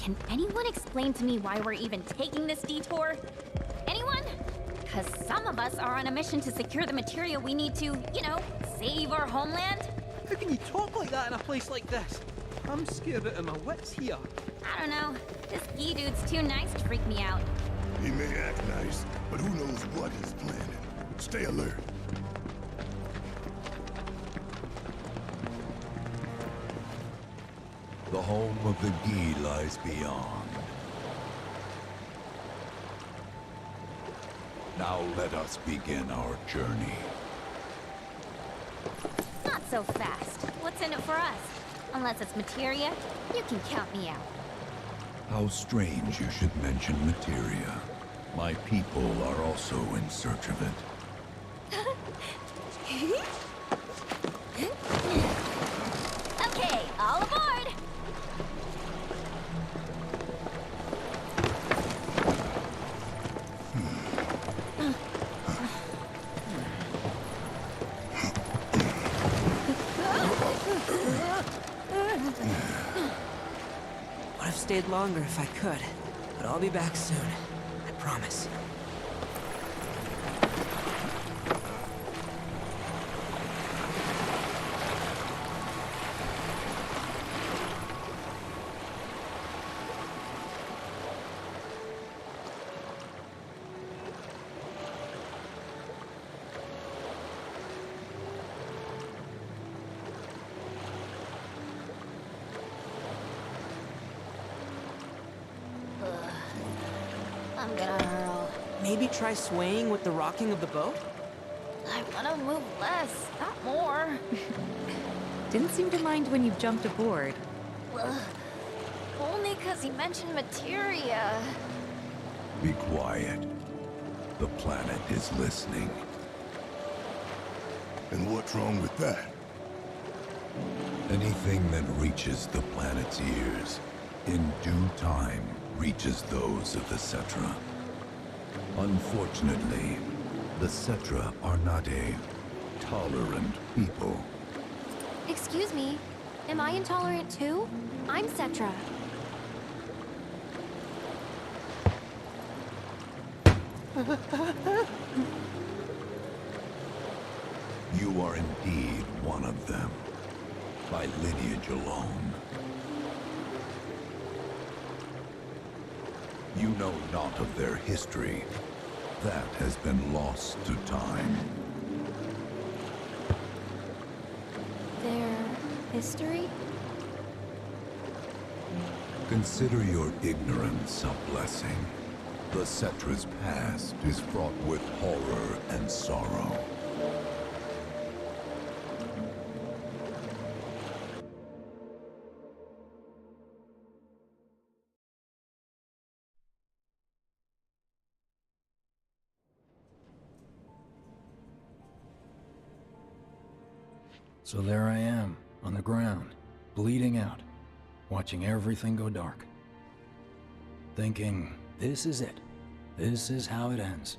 Can anyone explain to me why we're even taking this detour? Anyone? Because some of us are on a mission to secure the material we need to, you know, save our homeland. How can you talk like that in a place like this? I'm scared out of my wits here. I don't know. This Gee dude's too nice to freak me out. He may act nice, but who knows what he's planning. Stay alert. The home of the Gee lies beyond. Now let us begin our journey. Not so fast. What's in it for us? Unless it's materia, you can count me out. How strange you should mention materia. My people are also in search of it. Okay, all aboard! Would have stayed longer if I could, but I'll be back soon. I promise. I'm gonna hurl. Maybe try swaying with the rocking of the boat? I wanna move less, not more. Didn't seem to mind when you jumped aboard. Ugh. Only 'cause he mentioned materia. Be quiet. The planet is listening. And what's wrong with that? Anything that reaches the planet's ears, in due time, reaches those of the Cetra. Unfortunately, the Cetra are not a tolerant people. Excuse me, am I intolerant too? I'm Cetra. You are indeed one of them, by lineage alone. You know not of their history. That has been lost to time. Their history? Consider your ignorance a blessing. The Cetra's past is fraught with horror and sorrow. So there I am, on the ground, bleeding out, watching everything go dark. Thinking, this is it. This is how it ends.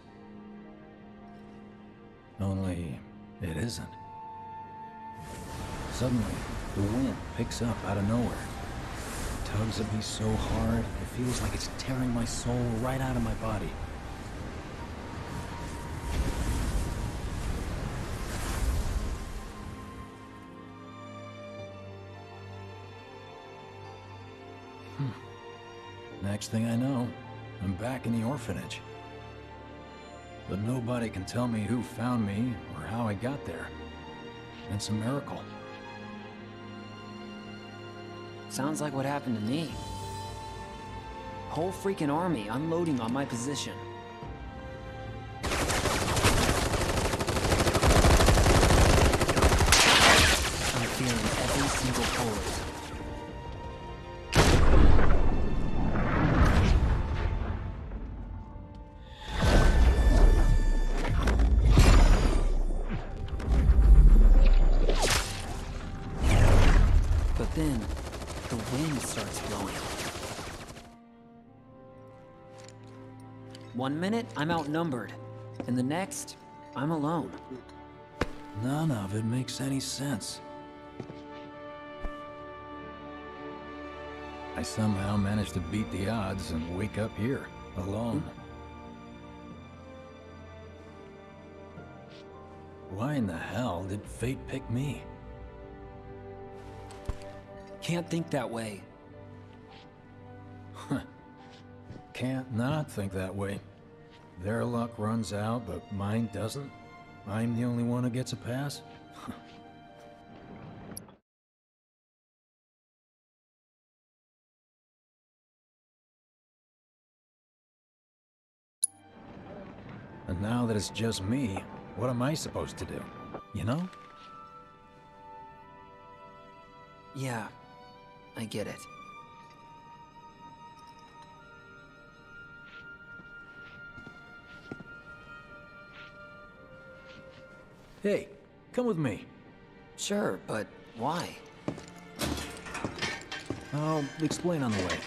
Only, it isn't. Suddenly, the wind picks up out of nowhere. It tugs at me so hard, it feels like it's tearing my soul right out of my body. Next thing I know, I'm back in the orphanage. But nobody can tell me who found me or how I got there. It's a miracle. Sounds like what happened to me. Whole freaking army unloading on my position. I'm feeling every single pulse. But then, the wind starts blowing. 1 minute, I'm outnumbered. And the next, I'm alone. None of it makes any sense. I somehow managed to beat the odds and wake up here, alone. Why in the hell did fate pick me? Can't think that way. Can't not think that way. Their luck runs out, but mine doesn't. I'm the only one who gets a pass? And now that it's just me, what am I supposed to do? You know? Yeah, I get it. Hey, come with me. Sure, but why? I'll explain on the way.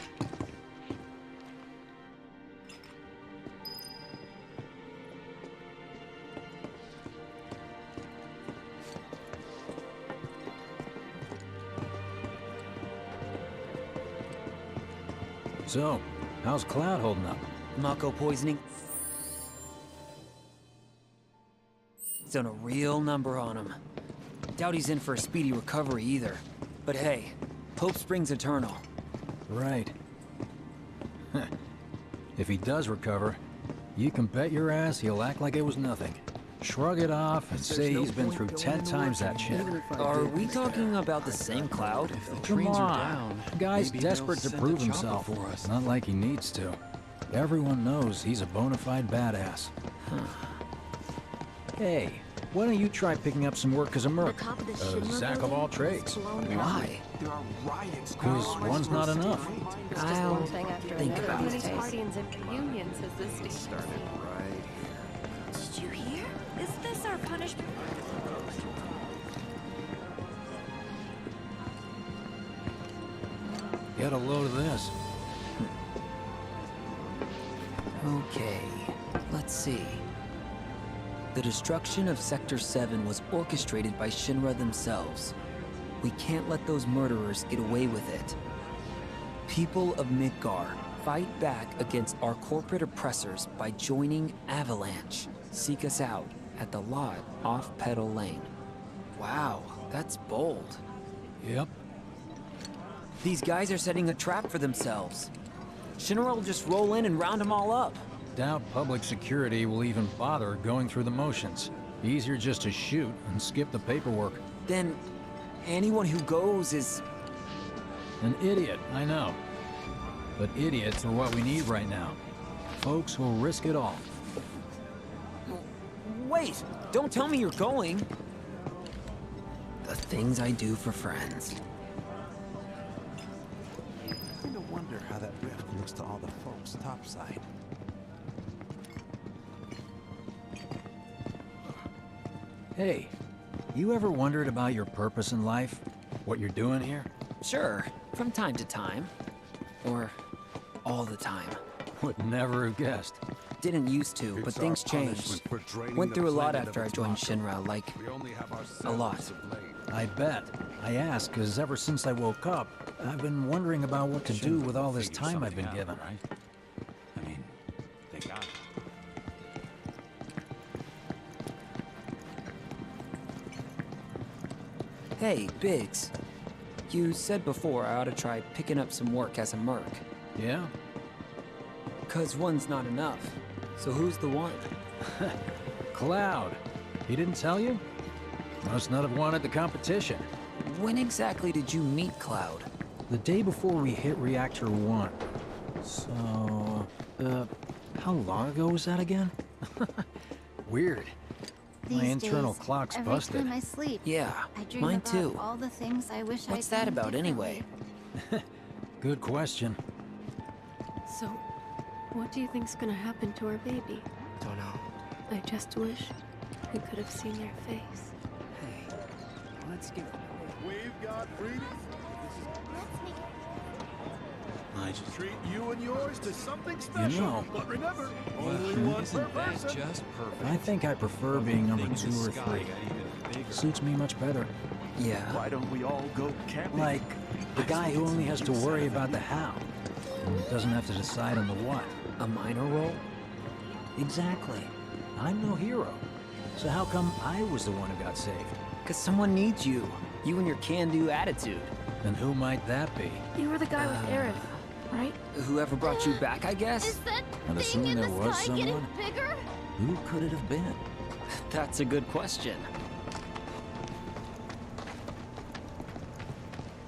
So, how's Cloud holding up? Mako poisoning? Done a real number on him. Doubt he's in for a speedy recovery either. But hey, hope springs eternal. Right. If he does recover, you can bet your ass he'll act like it was nothing. Shrug it off and say he's been through 10 times that shit. Are we talking about the same Cloud? Come on. Guy's desperate to prove himself. Not like he needs to. Everyone knows he's a bona fide badass. Hey, why don't you try picking up some work as a merc? A Zack of all trades. Why? Because one's not enough. I'll think about it. Guardians and reunions has this started? Did you hear? Is this our punishment? Get a load of this. Okay, let's see. The destruction of Sector 7 was orchestrated by Shinra themselves. We can't let those murderers get away with it. People of Midgar, fight back against our corporate oppressors by joining Avalanche. Seek us out at the lot off Petal Lane. Wow, that's bold. Yep. These guys are setting a trap for themselves. Shinra will just roll in and round them all up. Doubt public security will even bother going through the motions. Easier just to shoot and skip the paperwork. Then anyone who goes is... An idiot, I know. But idiots are what we need right now. Folks who'll risk it all. Wait! Don't tell me you're going! The things I do for friends. I kinda wonder how that rift looks to all the folks topside. Hey, you ever wondered about your purpose in life? What you're doing here? Sure, from time to time. Or all the time. Would never have guessed. Didn't used to, but things changed. Went through a lot after I joined Shinra, like, a lot. I bet. I ask, because ever since I woke up, I've been wondering about what to do with all this time I've been given. I mean, they got it. Hey, Biggs. You said before I ought to try picking up some work as a merc. Yeah? 'Cause one's not enough. So who's the one? Cloud. He didn't tell you? Must not have wanted the competition. When exactly did you meet Cloud? The day before we hit Reactor 1. So, how long ago was that again? Weird. My internal clock's busted. Every time I sleep, Yeah, I dream mine about too. all the things I wish What's I'd that done about anyway? differently. Good question. So, what do you think's gonna happen to our baby? Don't know. I just wish we could have seen your face. Hey, let's give it We've got freedom. I just Treat you and yours to something special. know, But remember, only one per person. just perfect? I think I prefer being number 2 or 3. Suits me much better. Yeah. Why don't we all go camping? Like the guy who only has to worry about the how. And doesn't have to decide on the what. A minor role? Exactly. I'm no hero. So how come I was the one who got saved? Because someone needs you. You and your can-do attitude. And who might that be? You were the guy with Aerith, right? Whoever brought you back, I guess? Is that And thing assuming in the there was sky getting someone? bigger? Who could it have been? That's a good question.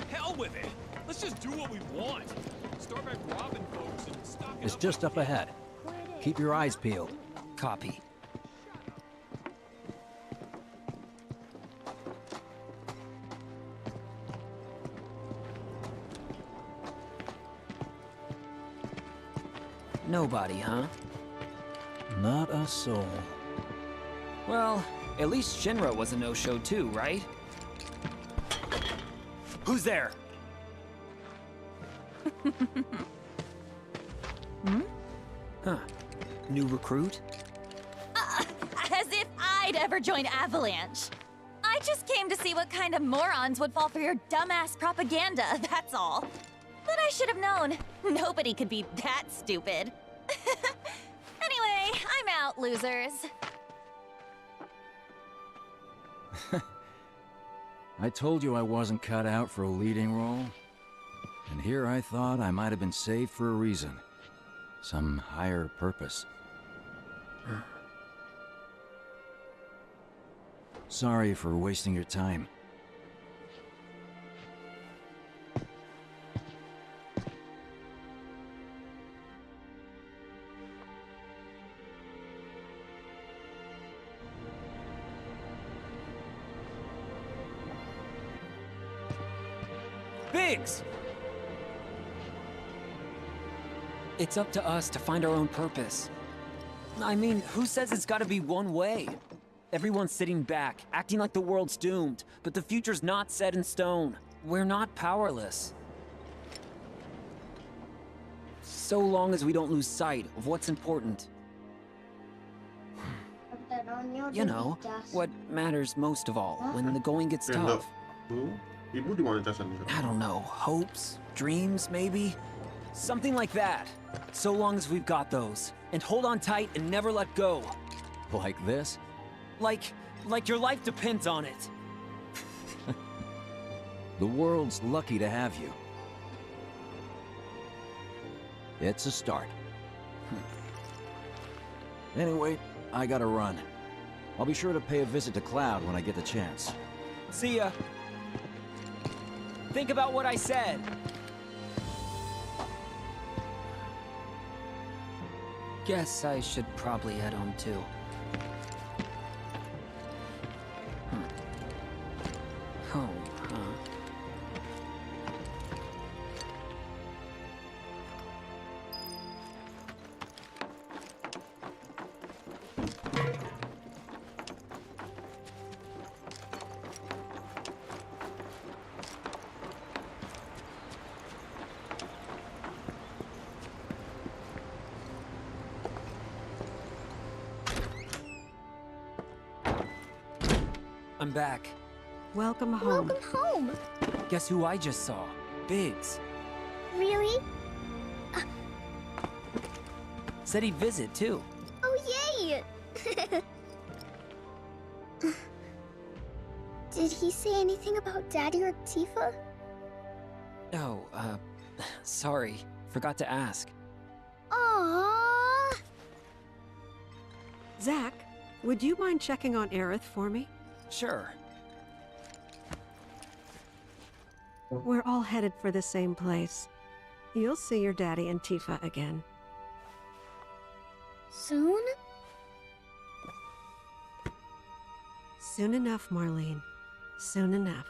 Hell with it. Let's just do what we want. Start by robbing folks and stocking It's up just up ahead. Keep your eyes peeled. Copy. Nobody, huh? Not a soul. Well, at least Shinra was a no-show too, right? Who's there? Huh. New recruit? As if I'd ever join Avalanche. I just came to see what kind of morons would fall for your dumbass propaganda, that's all. But I should have known. Nobody could be that stupid. Anyway, I'm out, losers. I told you I wasn't cut out for a leading role. And here I thought I might have been saved for a reason. Some higher purpose. Sorry for wasting your time. Biggs! It's up to us to find our own purpose. I mean, who says it's gotta be one way? Everyone's sitting back, acting like the world's doomed, but the future's not set in stone. We're not powerless. So long as we don't lose sight of what's important. You know, what matters most of all when the going gets tough. Ibu dimonetize nih. I don't know, hopes, dreams, maybe? Something like that. So long as we've got those. And hold on tight and never let go. Like this? Like your life depends on it. The world's lucky to have you. It's a start. Anyway, I gotta run. I'll be sure to pay a visit to Cloud when I get the chance. See ya. Think about what I said. Guess I should probably head home too. Home, huh? I'm back. Welcome home. Welcome home. Guess who I just saw? Biggs. Really? Said he'd visit, too. Oh, yay! Did he say anything about Daddy or Tifa? Oh, sorry. Forgot to ask. Aww. Zack, would you mind checking on Aerith for me? Sure. We're all headed for the same place. You'll see your daddy and Tifa again. Soon? Soon enough, Marlene. Soon enough.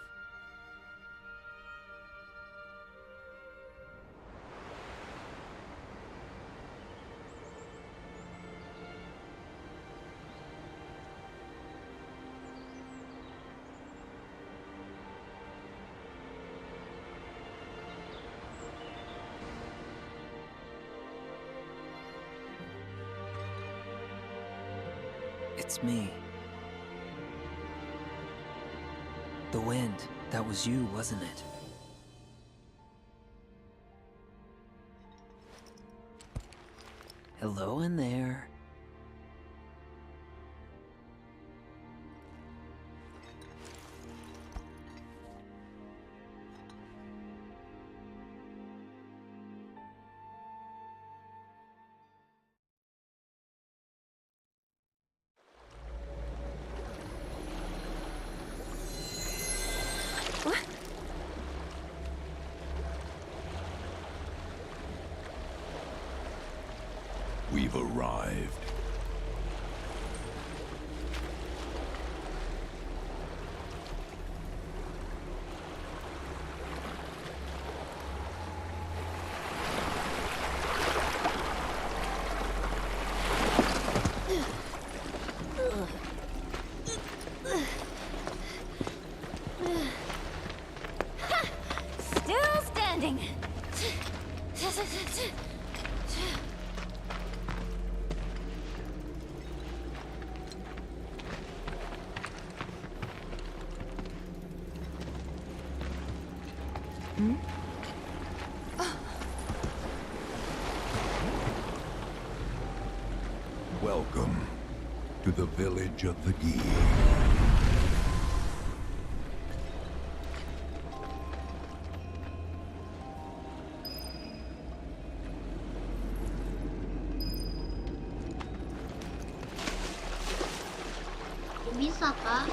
It's me. The wind. That was you, wasn't it? Hello in there. We've arrived. Still standing. Welcome to the village of the Gi. Bisa, Kak?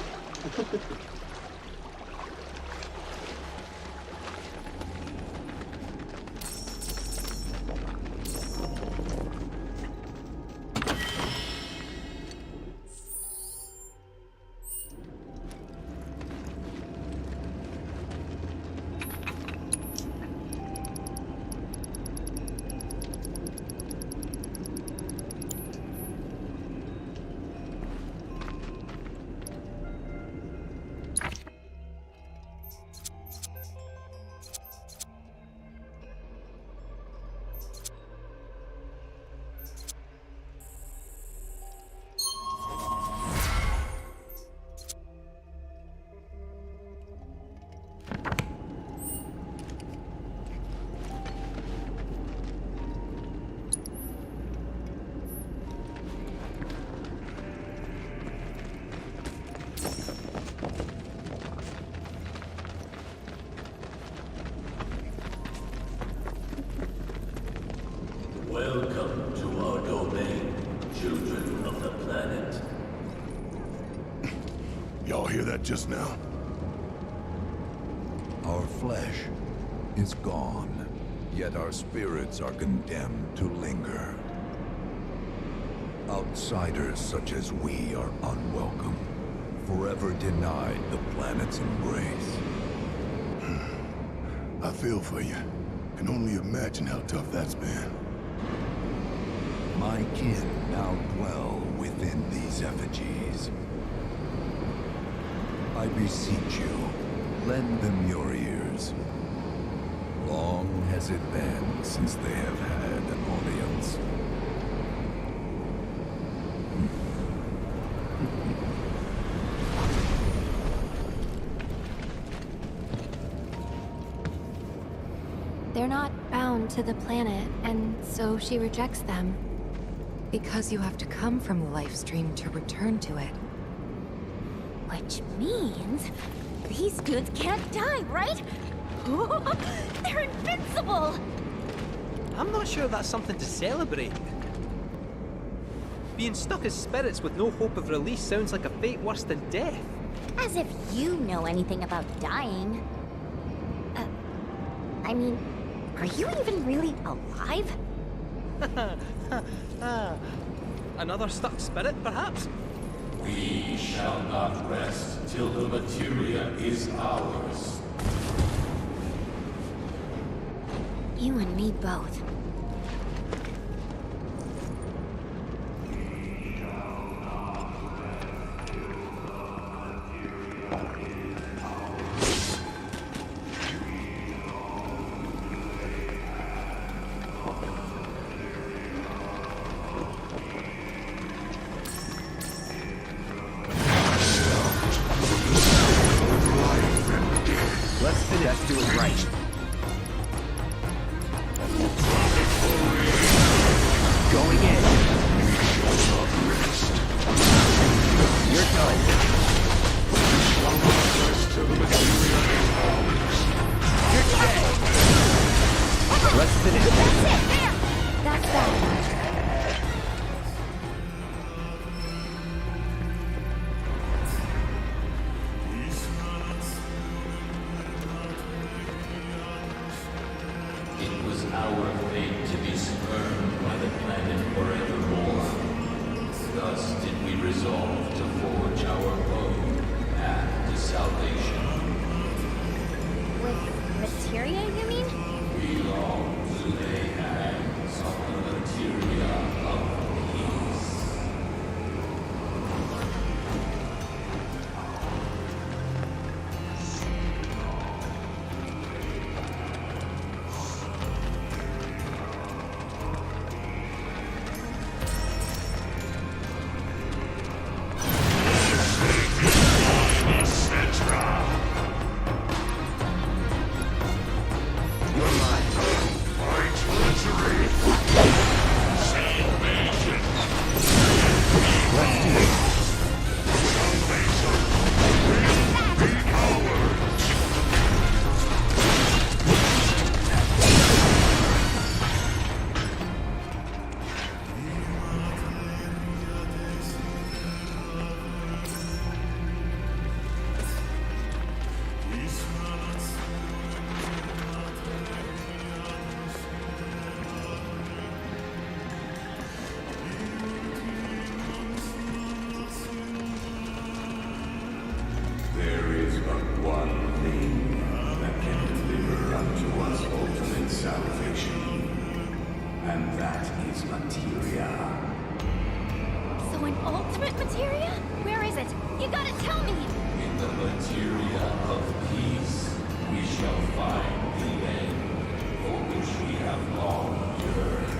Welcome to our domain, children of the planet. Y'all hear that just now? Our flesh is gone, yet our spirits are condemned to linger. Outsiders such as we are unwelcome, forever denied the planet's embrace. I feel for you. Can only imagine how tough that's been. My kin now dwell within these effigies. I beseech you, lend them your ears. Long has it been since they have had an audience. They're not bound to the planet, and so she rejects them. Because you have to come from the life stream to return to it. Which means these dudes can't die, right? They're invincible! I'm not sure that's something to celebrate. Being stuck as spirits with no hope of release sounds like a fate worse than death. As if you know anything about dying. I mean, are you even really alive? Another stuck spirit, perhaps? We shall not rest till the materia is ours. You and me both. Let's finish it. That's it! There! That's that. It was our fate to be spurned by the planet forevermore. Thus did we resolve to forge our own path to salvation. With materia, you mean? We long to lay hands on the materia of peace. There is but one thing that can deliver unto us ultimate salvation, and that is materia. So an ultimate materia? Where is it? You gotta tell me! In the materia of peace, we shall find the end for which we have long yearned.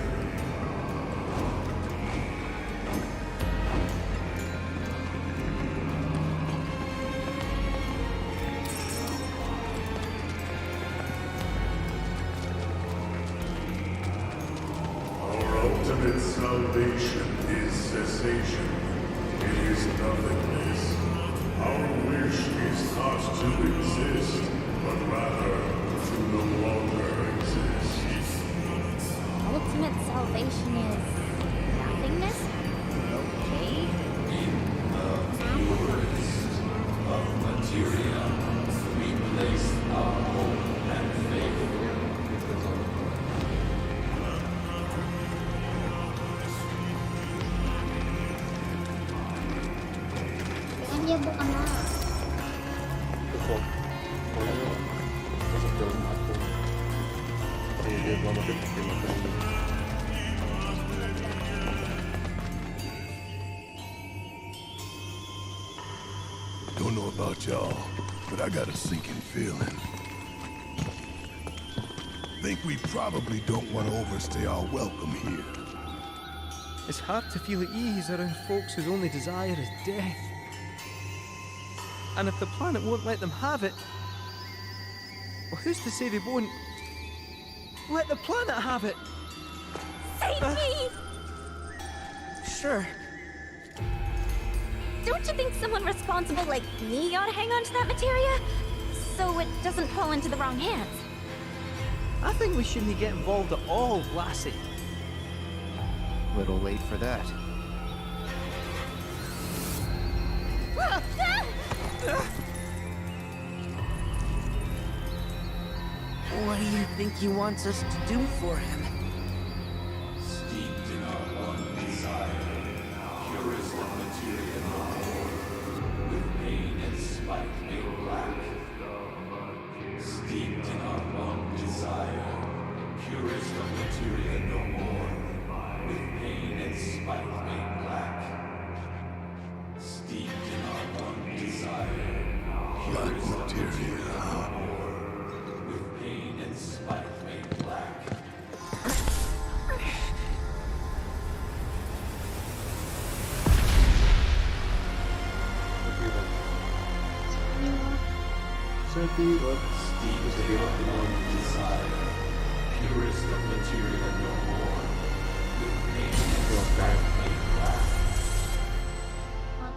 Our ultimate salvation is cessation. It is nothingness. Our wish is not to exist, but rather to no longer exist. Ultimate salvation is nothingness? Okay. In the purest of materia, we place our hope and faith. Kan dia bukan marah. Don't know about y'all, but I got a sinking feeling. Think we probably don't want to overstay our welcome here. It's hard to feel at ease around folks whose only desire is death. And if the planet won't let them have it, well, who's to say they won't let the planet have it? Save me! Sure. Don't you think someone responsible like me ought to hang on to that materia? So it doesn't fall into the wrong hands. I think we shouldn't get involved at all, Lassie. Little late for that. What do you think he wants us to do for him? Steeped in our one desire, purest of materia no more, with pain and spite made black. Steeped in our one desire, purest of materia no more, with pain and spite made black. Steeped in our one desire, Black purest of materia, huh? with pain and spite made black. Steeped in our one desire, purest of materia no more, with pain and spite made black.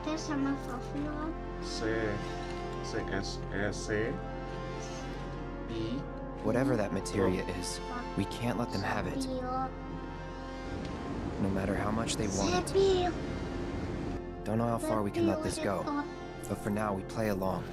Teh sama Fafnol. Whatever that materia is, we can't let them have it. No matter how much they want it. Don't know how far we can let this go, but for now we play along.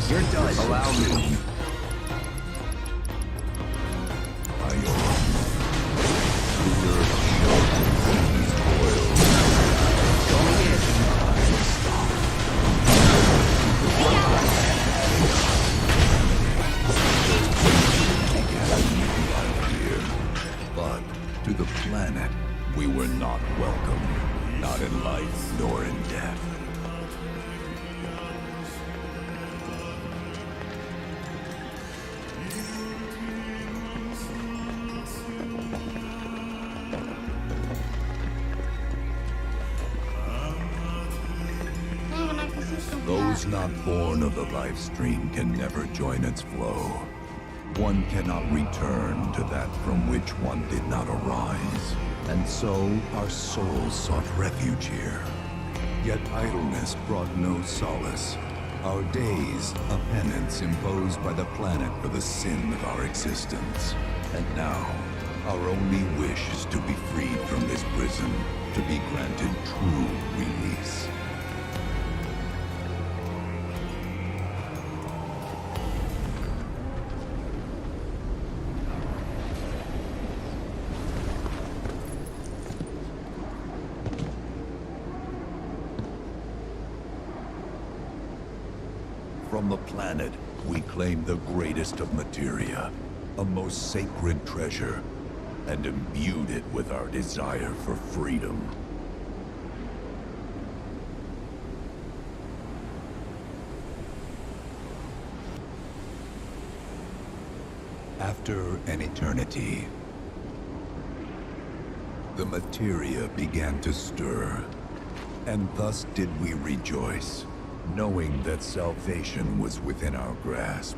You're done. Allow me. But to the planet, we were not welcome. Not in life nor in death. Those not born of the life stream can never join its flow. One cannot return to that from which one did not arise. And so our souls sought refuge here. Yet idleness brought no solace. Our days, a penance imposed by the planet for the sin of our existence. And now, our only wish is to be freed from this prison, to be granted true release. From the planet, we claim the greatest of materia, a most sacred treasure, and imbued it with our desire for freedom. After an eternity, the materia began to stir, and thus did we rejoice, knowing that salvation was within our grasp.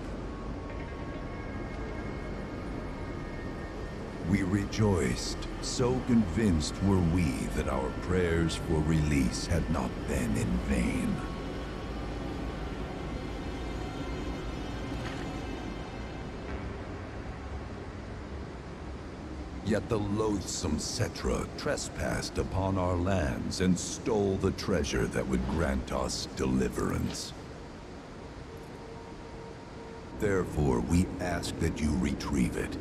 We rejoiced, so convinced were we that our prayers for release had not been in vain. Yet the loathsome Cetra trespassed upon our lands and stole the treasure that would grant us deliverance. Therefore, we ask that you retrieve it,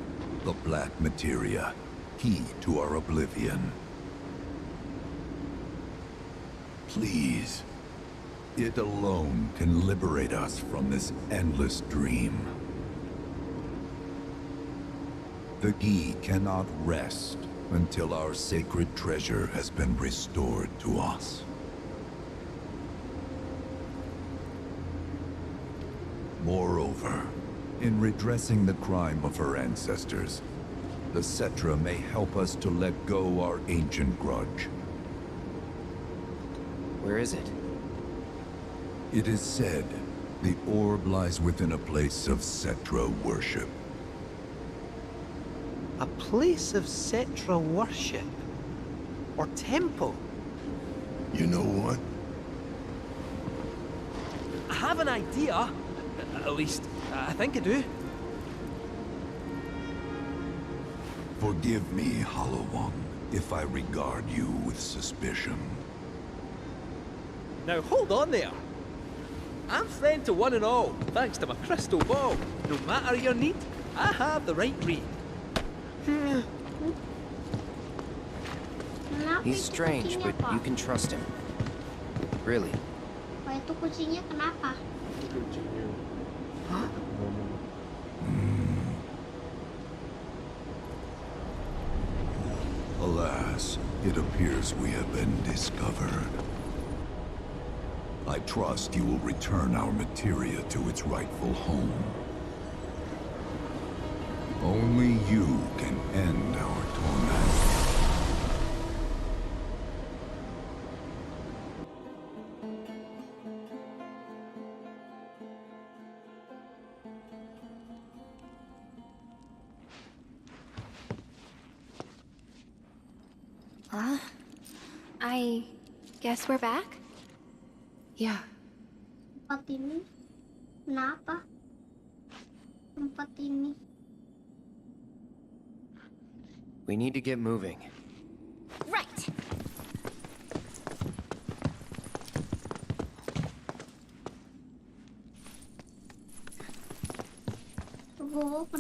the black materia, key to our oblivion. Please, it alone can liberate us from this endless dream. The key cannot rest until our sacred treasure has been restored to us. Moreover, in redressing the crime of her ancestors, the Cetra may help us to let go our ancient grudge. Where is it? It is said the orb lies within a place of Cetra worship. A place of Cetra worship? Or temple? You know what? I have an idea. At least, I think I do. Forgive me, Hollow One, if I regard you with suspicion. Now hold on there. I'm friend to one and all, thanks to my crystal ball. No matter your need, I have the right read. He's strange, but you can trust him. Really. Wah, itu kucingnya kenapa? Alas, it appears we have been discovered. I trust you will return our materia to its rightful home. Only you can end our torment. I guess we're back? Yeah. Tempat ini kenapa? Tempat ini. We need to get moving. Right.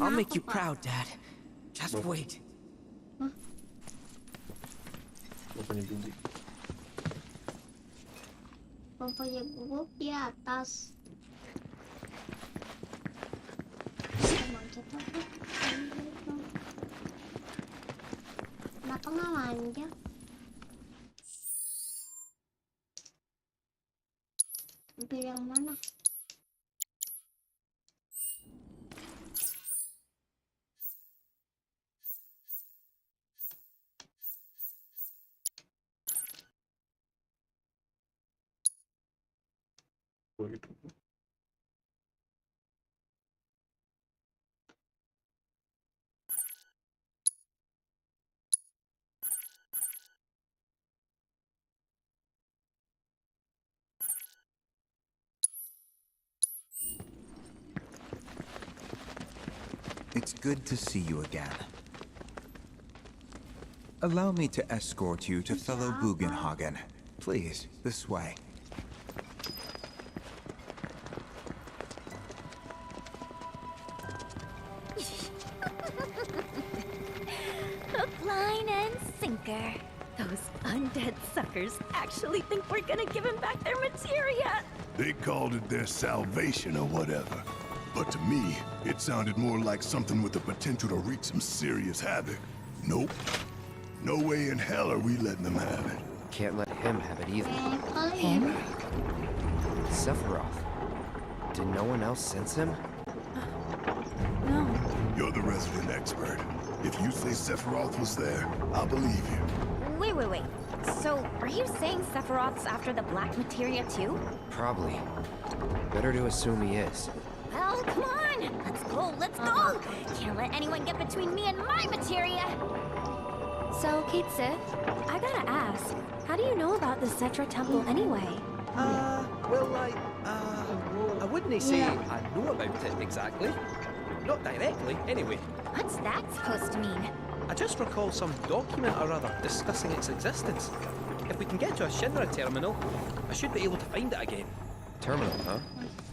I'll make you proud, Dad. Just wait. Bapaknya guguk di atas. Kenapa nggak manjat? Ambil yang mana? It's good to see you again. Allow me to escort you to fellow Bugenhagen. Please, this way. Hook, line, and sinker. Those undead suckers actually think we're gonna give him back their materia. They called it their salvation or whatever. But to me, it sounded more like something with the potential to wreak some serious havoc. Nope. No way in hell are we letting them have it. Can't let him have it either. Him? Sephiroth. Did no one else sense him? No. You're the resident expert. If you say Sephiroth was there, I'll believe you. Wait. So, are you saying Sephiroth's after the black materia too? Probably. Better to assume he is. Well, come on! Let's go! Can't let anyone get between me and my materia! So, Kate Sith, I gotta ask, how do you know about the Cetra Temple anyway? Well, I wouldn't say I know about it exactly. Not directly, anyway. What's that supposed to mean? I just recall some document or other discussing its existence. If we can get to a Shinra terminal, I should be able to find it again. Terminal, huh?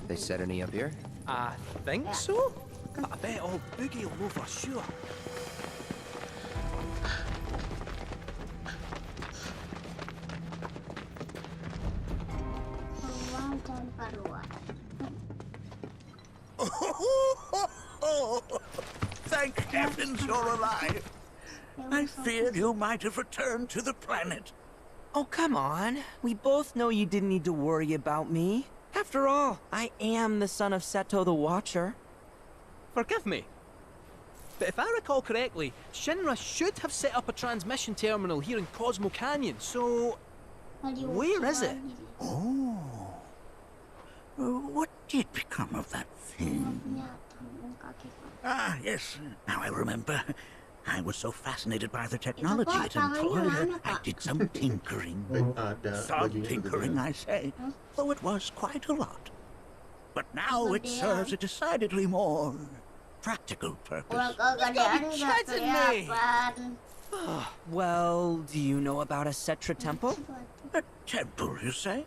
They set any up here? I think so. But I bet old Boogie will know for sure. Thank heavens you're alive. I feared you might have returned to the planet. Oh, come on. We both know you didn't need to worry about me. After all, I am the son of Seto the Watcher. Forgive me, but if I recall correctly, Shinra should have set up a transmission terminal here in Cosmo Canyon, so... where is it? Oh. What did become of that thing? Ah, yes. Now I remember. I was so fascinated by the technology it employed, I did some tinkering. Some tinkering, I say, though it was quite a lot. But now it serves a decidedly more practical purpose. Well, do you know about a Cetra temple? A temple, you say?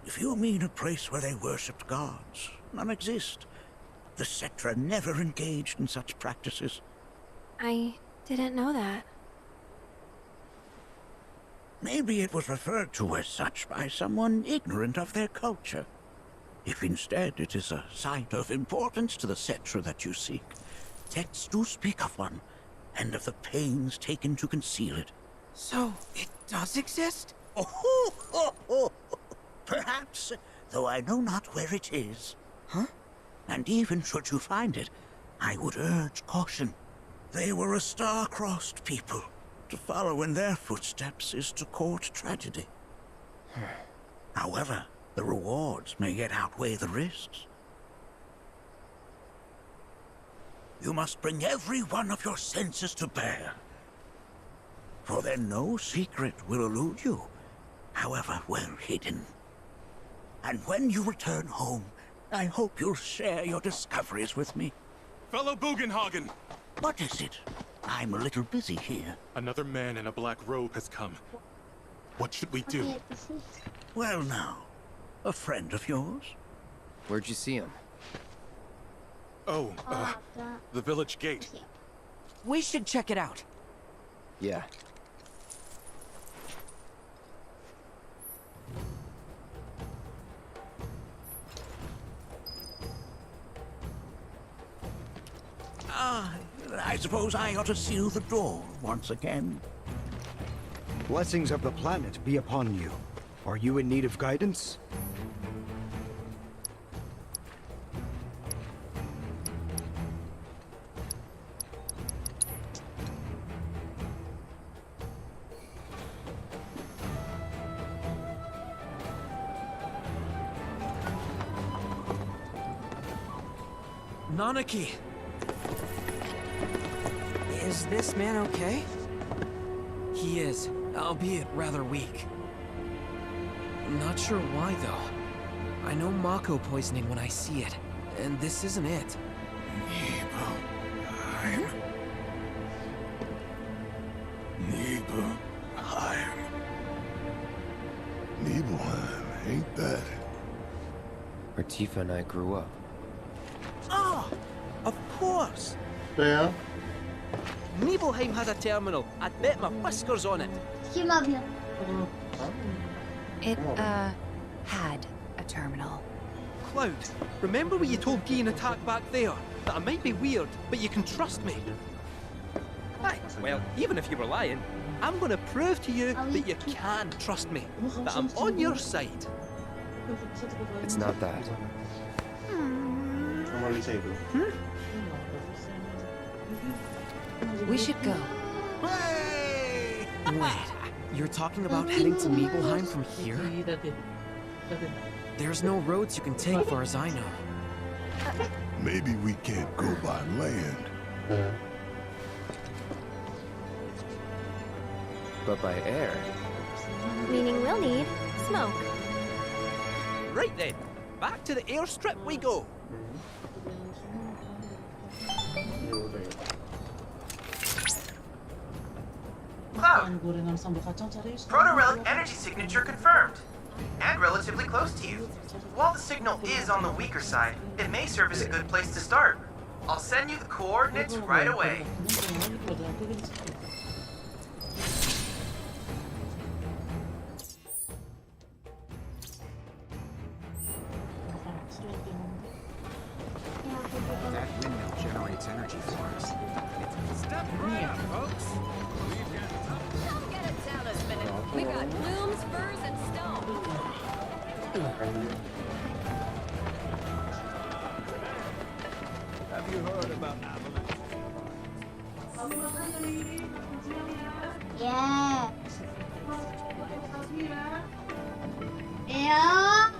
If you mean a place where they worshipped gods, none exist. The Cetra never engaged in such practices. I didn't know that. Maybe it was referred to as such by someone ignorant of their culture. If instead it is a site of importance to the Cetra that you seek, texts do speak of one, and of the pains taken to conceal it. So, it does exist? Oh, perhaps, though I know not where it is. Huh? And even should you find it, I would urge caution. They were a star-crossed people. To follow in their footsteps is to court tragedy. However, the rewards may yet outweigh the risks. You must bring every one of your senses to bear. for then no secret will elude you, however well hidden. And when you return home, I hope you'll share your discoveries with me. Fellow Bugenhagen! What is it? I'm a little busy here. Another man in a black robe has come. What should we do? Well now, a friend of yours? Where'd you see him? Oh, the village gate. We should check it out. Yeah. I suppose I ought to seal the door once again. Blessings of the planet be upon you. Are you in need of guidance? Nanaki! Is this man okay? He is, albeit rather weak. I'm not sure why, though. I know Mako poisoning when I see it, and this isn't it. Nibelheim, ain't that? Where Tifa and I grew up. Oh! Of course! Yeah. Nibelheim has a terminal. I'd bet my whiskers on it. It, had a terminal. Cloud, remember when you told Guy and Attack back there? That I might be weird, but you can trust me. Aye, well, even if you were lying, I'm gonna prove to you that you can trust me. That I'm on your side. It's not that. We should go. Wait, you're talking about heading to Nibelheim from here? There's no roads you can take far as I know. Maybe we can't go by land. But by air. Meaning we'll need smoke. Right then, back to the airstrip we go. Cloud! Proto-relic energy signature confirmed. And relatively close to you. While the signal is on the weaker side, it may serve as a good place to start. I'll send you the coordinates right away. That windmill generates energy for us. Step right up, folks! Don't get a jealous minute. We got blooms, furs, and stone. Have you heard about Avalanche? Yeah. Yeah.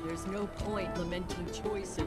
There's no point lamenting choices.